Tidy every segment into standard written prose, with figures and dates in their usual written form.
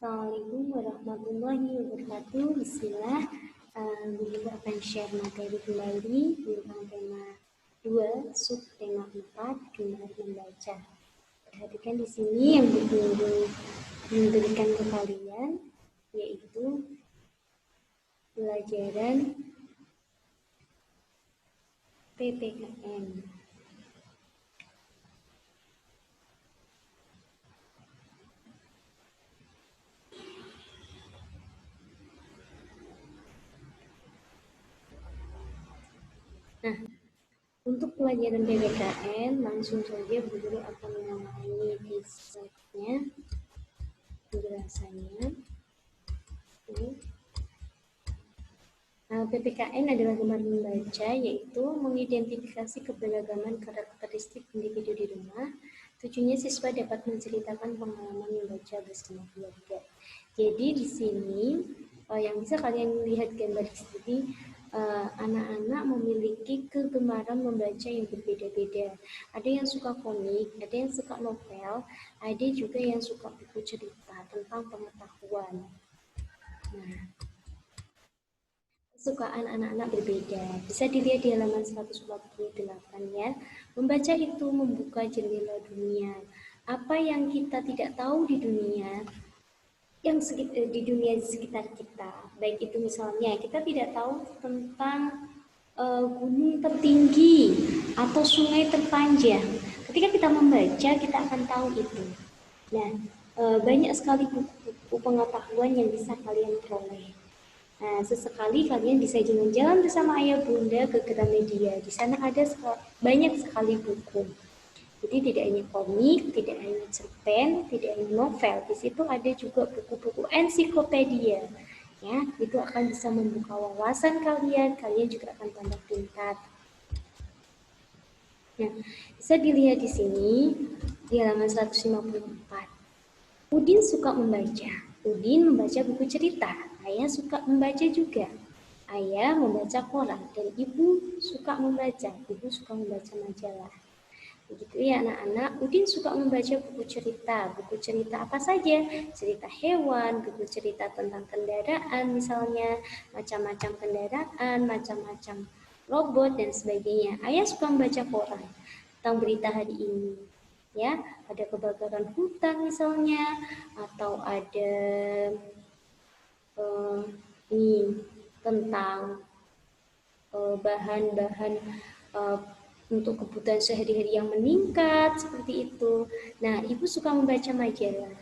Assalamualaikum warahmatullahi wabarakatuh. Bismillah. Bunda akan share materi kembali tentang tema 2, subtema 4, gemar membaca. Perhatikan di sini yang Guru memberikan ke kalian, yaitu pelajaran PPKN. Nah, untuk pelajaran PPKN, langsung saja Bu Guru akan memulai di slide-nya, penjelasannya. PPKN adalah gemar membaca, yaitu mengidentifikasi keberagaman karakteristik individu di rumah. Tujuannya siswa dapat menceritakan pengalaman membaca bersama keluarga. Jadi di sini yang bisa kalian lihat gambar di sini, anak-anak memiliki kegemaran membaca yang berbeda-beda. Ada yang suka komik, ada yang suka novel, ada juga yang suka buku cerita tentang pengetahuan. Nah, kesukaan anak-anak berbeda. Bisa dilihat di halaman 148 ya. Membaca itu membuka jendela dunia. Apa yang kita tidak tahu di dunia, di dunia sekitar kita. Baik itu misalnya kita tidak tahu tentang gunung tertinggi atau sungai terpanjang. Ketika kita membaca, kita akan tahu itu. Nah, banyak sekali buku pengetahuan yang bisa kalian peroleh. Nah, sesekali kalian bisa jalan-jalan bersama ayah bunda ke Gramedia. Di sana ada banyak sekali buku. Jadi tidak hanya komik, tidak hanya cerpen, tidak hanya novel. Di situ ada juga buku-buku ensiklopedia. Ya, itu akan bisa membuka wawasan kalian. Kalian juga akan tambah pintar. Nah, bisa dilihat di sini di halaman 154. Udin suka membaca. Udin membaca buku cerita. Ayah suka membaca juga. Ayah membaca koran dan ibu suka membaca. Ibu suka membaca majalah. Begitu ya anak-anak. Udin suka membaca buku cerita. Buku cerita apa saja? Cerita hewan, buku cerita tentang kendaraan misalnya, macam-macam kendaraan, macam-macam robot dan sebagainya. Ayah suka membaca koran tentang berita hari ini. Ya, ada kebakaran hutan misalnya, atau ada ini tentang bahan-bahan untuk kebutuhan sehari-hari yang meningkat seperti itu. Nah, ibu suka membaca majalah.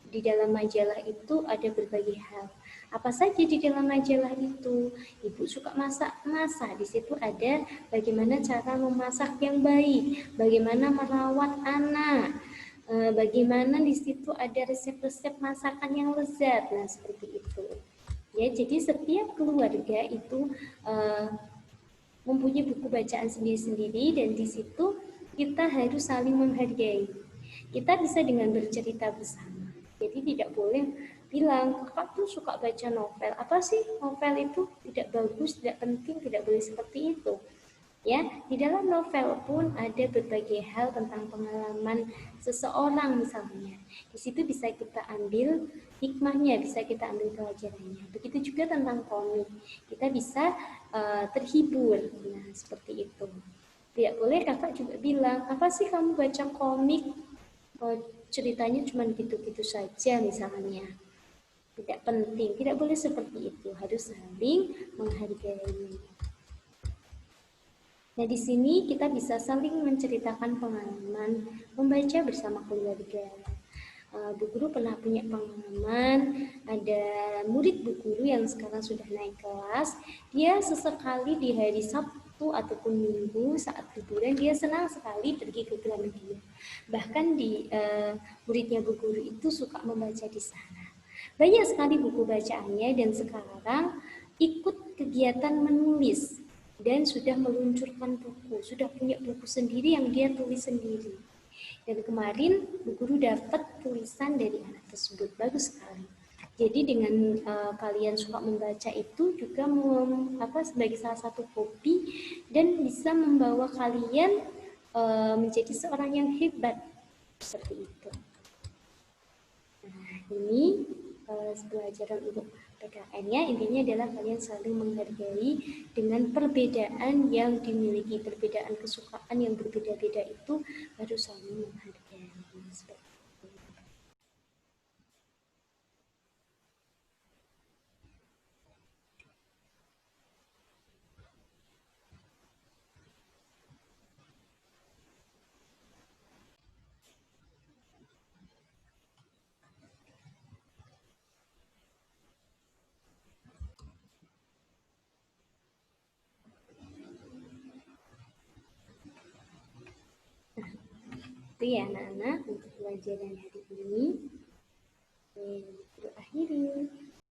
Di dalam majalah itu ada berbagai hal. Apa saja di dalam majalah itu? Ibu suka masak. Di situ ada bagaimana cara memasak yang baik, bagaimana merawat anak, bagaimana di situ ada resep-resep masakan yang lezat. Nah, seperti itu. Ya, jadi setiap keluarga itu mempunyai buku bacaan sendiri-sendiri dan di situ kita harus saling menghargai. Kita bisa dengan bercerita bersama. Jadi tidak boleh bilang, kakak tuh suka baca novel. Apa sih novel itu? Tidak bagus, tidak penting, tidak boleh seperti itu. Ya, di dalam novel pun ada berbagai hal tentang pengalaman seseorang misalnya. Di situ bisa kita ambil hikmahnya, bisa kita ambil pelajarannya. Begitu juga tentang komik. Kita bisa terhibur. Nah, seperti itu. Tidak boleh kakak juga bilang, apa sih kamu baca komik? Ceritanya cuma gitu-gitu saja misalnya. Tidak penting, tidak boleh seperti itu. Harus saling menghargai. Nah, di sini kita bisa saling menceritakan pengalaman membaca bersama keluarga. Bu Guru pernah punya pengalaman, ada murid Bu Guru yang sekarang sudah naik kelas, dia sesekali di hari Sabtu ataupun Minggu saat liburan, dia senang sekali pergi ke Gramedia. Bahkan muridnya Bu Guru itu suka membaca di sana. Banyak sekali buku bacaannya dan sekarang ikut kegiatan menulis dan sudah meluncurkan buku, sudah punya buku sendiri yang dia tulis sendiri. Dan kemarin Bu Guru dapat tulisan dari anak tersebut, bagus sekali. Jadi dengan kalian suka membaca itu juga sebagai salah satu hobi dan bisa membawa kalian menjadi seorang yang hebat seperti itu. Nah, ini pelajaran untuk PKN-nya, intinya adalah kalian saling menghargai dengan perbedaan yang dimiliki, perbedaan kesukaan yang berbeda-beda itu harus saling menghargai. Itu ya anak-anak untuk pelajaran hari ini. Berakhir.